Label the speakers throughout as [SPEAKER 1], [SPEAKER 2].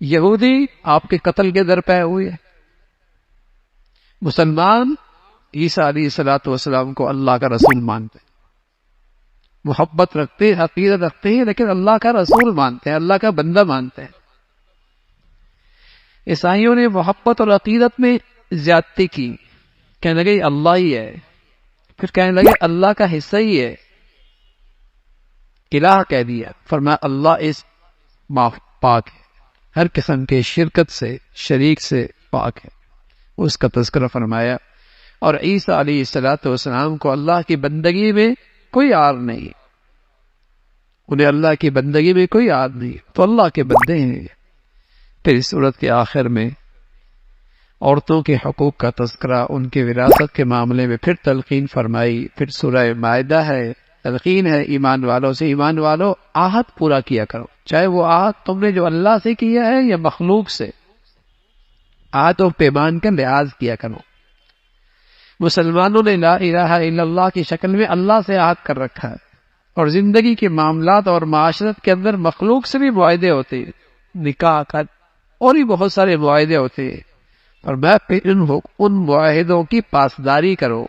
[SPEAKER 1] یہودی آپ کے قتل کے در پہ ہوئے، مسلمان عیسیٰ علیہ الصلوۃ والسلام کو اللہ کا رسول مانتے ہیں، محبت رکھتے ہیں، عقیدت رکھتے ہیں، لیکن اللہ کا رسول مانتے ہیں، اللہ کا بندہ مانتے ہیں۔ عیسائیوں نے محبت اور عقیدت میں زیادتی کی، کہنے لگے اللہ ہی ہے، پھر کہنے لگے اللہ کا حصہ ہی ہے، الہ کہہ دیا، فرمایا اللہ اس پاک ہے، ہر قسم کے شرکت سے، شریک سے پاک ہے، اس کا تذکرہ فرمایا۔ اور عیسیٰ علیہ الصلوۃ والسلام کو اللہ کی بندگی میں کوئی آر نہیں، انہیں اللہ کی بندگی میں کوئی آر نہیں، تو اللہ کے بندے ہیں۔ پھر اس سورت کے آخر میں عورتوں کے حقوق کا تذکرہ، ان کے وراثت کے معاملے میں پھر تلقین فرمائی۔ پھر سورہ مائدہ ہے، تلقین ہے ایمان والوں سے، ایمان والوں عہد پورا کیا کرو، چاہے وہ عہد تم نے جو اللہ سے کیا ہے یا مخلوق سے، عہد و پیمان کا لحاظ کیا کرو۔ مسلمانوں نے لا الہ الا اللہ کی شکل میں اللہ سے عہد کر رکھا ہے، اور زندگی کے معاملات اور معاشرت کے اندر مخلوق سے بھی معاہدے ہوتے ہیں، نکاح کا اور بھی بہت سارے معاہدے ہوتے ہیں، اور میں پھر ان معاہدوں کی پاسداری کرو،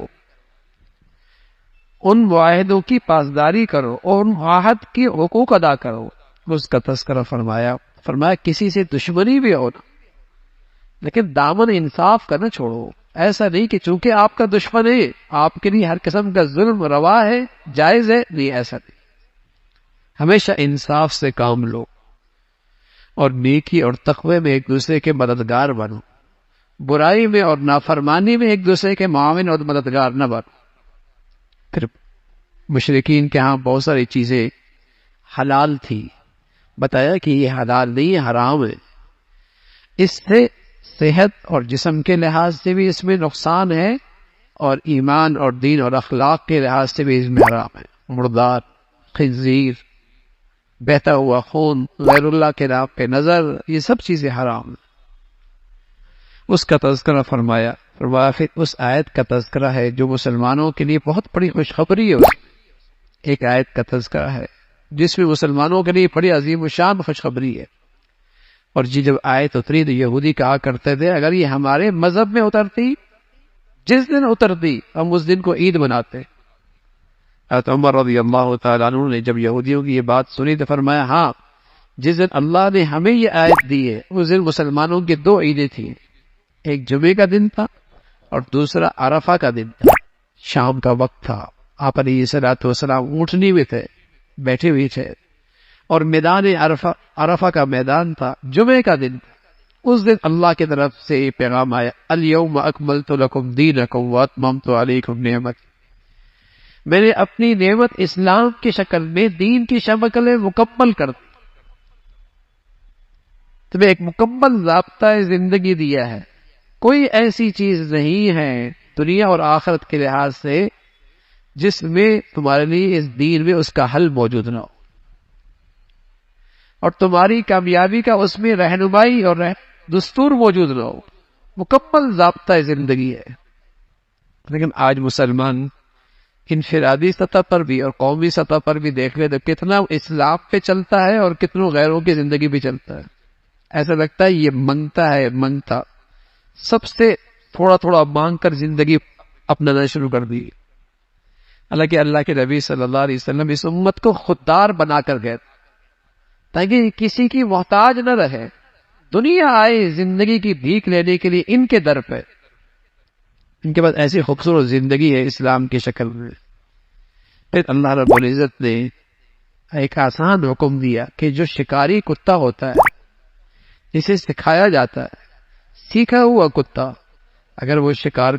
[SPEAKER 1] ان معاہدوں کی پاسداری کرو اور ان عہد کے حقوق ادا کرو، اس کا تذکرہ فرمایا۔ فرمایا کسی سے دشمنی بھی ہو، لیکن دامن انصاف کرنا چھوڑو، ایسا نہیں کہ چونکہ آپ کا دشمن ہے آپ کے لیے ہر قسم کا ظلم روا ہے، جائز ہے، نہیں، ایسا نہیں، ہمیشہ انصاف سے کام لو، اور نیکی اور تقوی میں ایک دوسرے کے مددگار بنو، برائی میں اور نافرمانی میں ایک دوسرے کے معاون اور مددگار نہ بنو۔ پھر مشرکین کے ہاں بہت ساری چیزیں حلال تھی، بتایا کہ یہ حلال نہیں، حرام ہے، اس سے صحت اور جسم کے لحاظ سے بھی اس میں نقصان ہے، اور ایمان اور دین اور اخلاق کے لحاظ سے بھی اس میں حرام ہے۔ مردار، خنزیر، بہتا ہوا خون، غیر اللہ کے نام پہ نظر، یہ سب چیزیں حرام ہیں۔ اس کا تذکرہ فرمایا۔ پھر اس آیت کا تذکرہ ہے جو مسلمانوں کے لیے بہت بڑی خوشخبری ہے، اس میں ایک آیت کا تذکرہ ہے جس میں مسلمانوں کے لیے بڑی عظیم و شان خوشخبری ہے۔ اور جب آیت اتری تو یہودی کہا کرتے تھے اگر یہ ہمارے مذہب میں اترتی، جس دن اترتی ہم اس دن کو عید مناتے۔ حضرت عمر رضی اللہ تعالیٰ عنہ نے جب یہودیوں کی یہ بات سنی تو فرمایا ہاں، جس دن اللہ نے ہمیں یہ آیت دی ہے اس دن مسلمانوں کی دو عیدیں تھیں، ایک جمعے کا دن تھا اور دوسرا عرفہ کا دن تھا، شام کا وقت تھا، آپ علیہ الصلوۃ والسلام اونٹنی میں تھے، بیٹھے ہوئے تھے، اور میدان عرفہ کا میدان تھا، جمعے کا دن تھا۔ اس دن اللہ کی طرف سے یہ پیغام آیا الیوم اکملت لکم دینکم واتممت علیکم نعمتی، میں نے اپنی نعمت اسلام کی شکل میں، دین کی شکل میں مکمل کر دی، تمہیں ایک مکمل ضابطہ زندگی دیا ہے، کوئی ایسی چیز نہیں ہے دنیا اور آخرت کے لحاظ سے جس میں تمہارے لیے اس دین میں اس کا حل موجود نہ ہو، اور تمہاری کامیابی کا اس میں رہنمائی اور دستور موجود نہ ہو، مکمل ضابطہ زندگی ہے۔ لیکن آج مسلمان انفرادی سطح پر بھی اور قومی سطح پر بھی دیکھ لے تو کتنا اسلام پہ چلتا ہے اور کتنوں غیروں کی زندگی پہ چلتا ہے، ایسا لگتا ہے یہ منگتا سب سے تھوڑا تھوڑا مانگ کر زندگی اپنانا شروع کر دی۔ حالانکہ اللہ کے نبی صلی اللہ علیہ وسلم اس امت کو خوددار بنا کر گئے تاکہ کسی کی محتاج نہ رہے، دنیا آئے زندگی کی بھیک لینے کے لیے ان کے در پہ، ان کے پاس ایسی خوبصورت زندگی ہے اسلام کی شکل میں۔ پھر اللہ رب العزت نے ایک آسان حکم دیا کہ جو شکاری کتا ہوتا ہے، جسے سکھایا جاتا ہے، سیکھا ہوا کتا، اگر وہ شکار